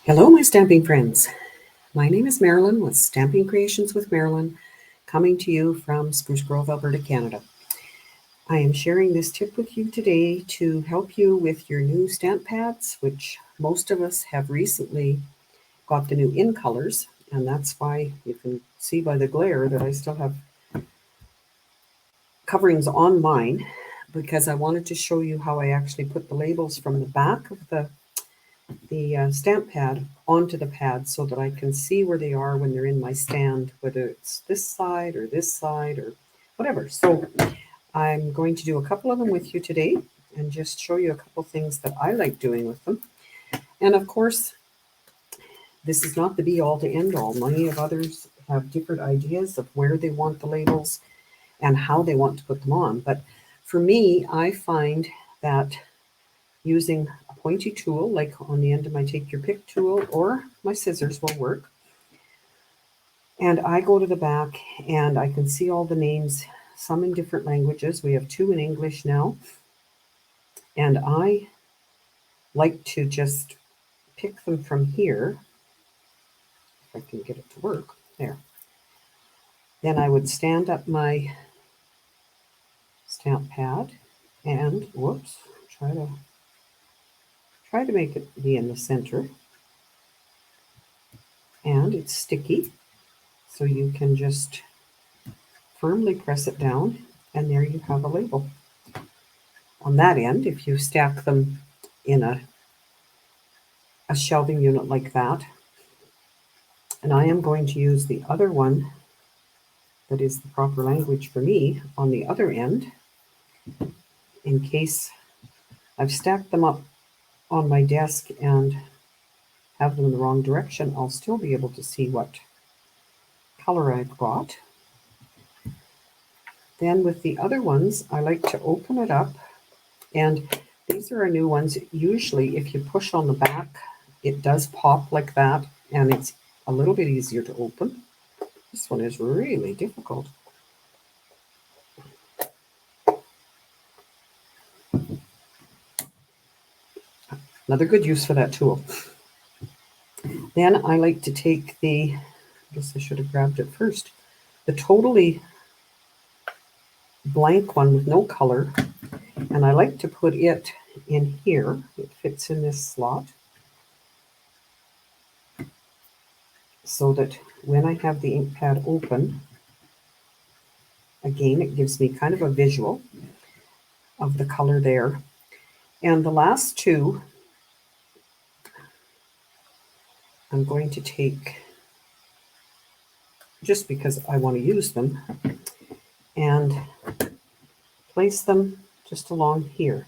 Hello, my stamping friends. My name is Marilyn with Stamping Creations with Marilyn, coming to you from Spruce Grove, Alberta, Canada. I am sharing this tip with you today to help you with your new stamp pads, which most of us have recently got the new in colors, and that's why you can see by the glare that I still have coverings on mine, because I wanted to show you how I actually put the labels from the back of the stamp pad onto the pad so that I can see where they are when they're in my stand, whether it's this side or whatever. So I'm going to do a couple of them with you today and just show you a couple things that I like doing with them. And of course, this is not the be all to end all. Many of others have different ideas of where they want the labels and how they want to put them on. But for me, I find that using a pointy tool, like on the end of my Take Your Pick tool, or my scissors will work. And I go to the back and I can see all the names, some in different languages. We have 2 in English now. And I like to just pick them from here, if I can get it to work. There. Then I would stand up my stamp pad and, whoops, try to make it be in the center. And it's sticky, so you can just firmly press it down, and there you have a label. On that end, if you stack them in a shelving unit like that, and I am going to use the other one that is the proper language for me on the other end, in case I've stacked them up on my desk and have them in the wrong direction, I'll still be able to see what color I've got. Then with the other ones, I like to open it up, and these are our new ones. Usually if you push on the back, it does pop like that, and it's a little bit easier to open. This one is really difficult. Another good use for that tool. Then I like to take I guess I should have grabbed it first, the totally blank one with no color, and I like to put it in here. It fits in this slot, so that when I have the ink pad open, again, it gives me kind of a visual of the color there. And the last 2, I'm going to take, just because I want to use them, and place them just along here.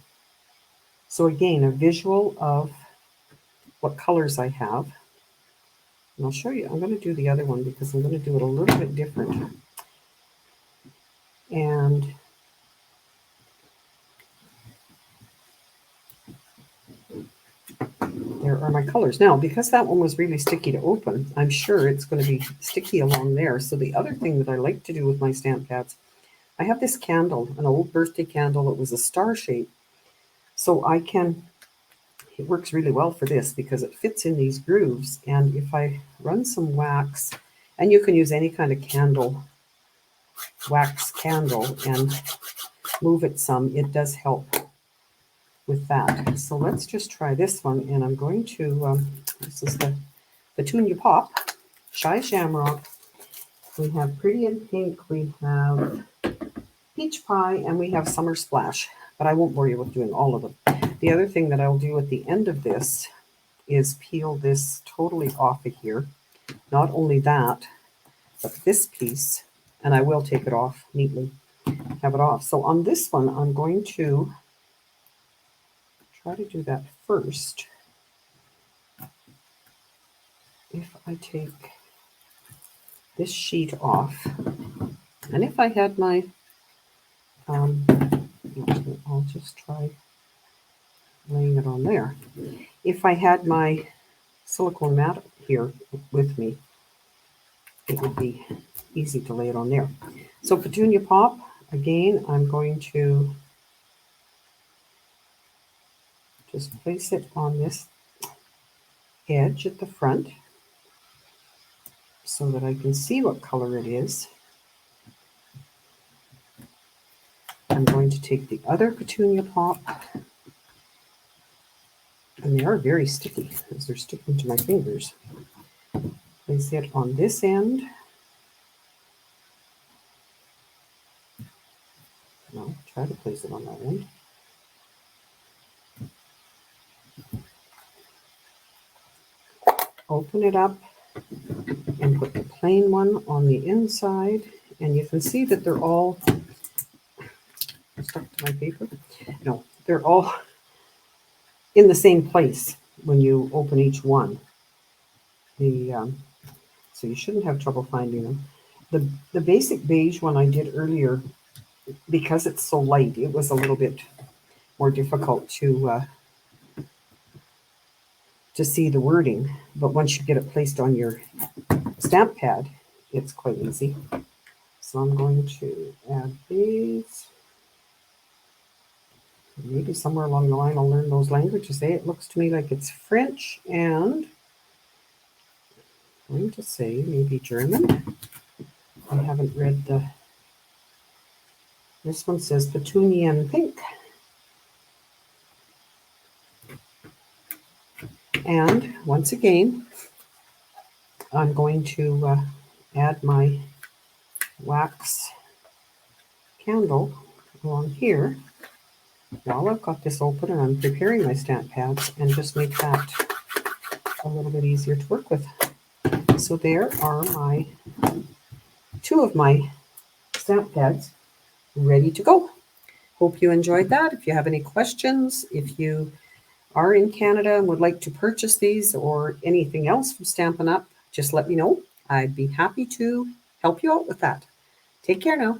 So again, a visual of what colors I have. And I'll show you, I'm going to do the other one because I'm going to do it a little bit different. And there are my colors. Now, because that one was really sticky to open, I'm sure it's going to be sticky along there. So the other thing that I like to do with my stamp pads, I have this candle, an old birthday candle. It was a star shape. So it works really well for this because it fits in these grooves. And if I run some wax, and you can use any kind of candle, wax candle, and move it some, it does help with that. So let's just try this one, and I'm going to, this is the Tune You Pop, Shy Shamrock. We have Pretty in Pink, we have Peach Pie, and we have Summer Splash, but I won't bore you with doing all of them. The other thing that I'll do at the end of this is peel this totally off of here. Not only that, but this piece, and I will take it off neatly, have it off. So on this one, I'm going to try to do that first. If I take this sheet off, and if I had my, I'll just try laying it on there. If I had my silicone mat here with me, it would be easy to lay it on there. So Petunia Pop, again, I'm going to just place it on this edge at the front so that I can see what color it is. I'm going to take the other petunia pop, and they are very sticky as they're sticking to my fingers. Place it on this end. No, try to place it on that end. Open it up and put the plain one on the inside, and you can see that they're all stuck to my paper. No, they're all in the same place when you open each one. So you shouldn't have trouble finding them. The basic beige one I did earlier, because it's so light, it was a little bit more difficult to see the wording. But once you get it placed on your stamp pad, it's quite easy. So I'm going to add these. Maybe somewhere along the line I'll learn those languages. It looks to me like it's French and I'm going to say maybe German. I haven't read this one says Petunian Pink. And once again, I'm going to add my wax candle along here while I've got this open and I'm preparing my stamp pads, and just make that a little bit easier to work with. So there are my two of my stamp pads ready to go. Hope you enjoyed that. If you have any questions, if you are in Canada and would like to purchase these or anything else from Stampin' Up, just let me know. I'd be happy to help you out with that. Take care now.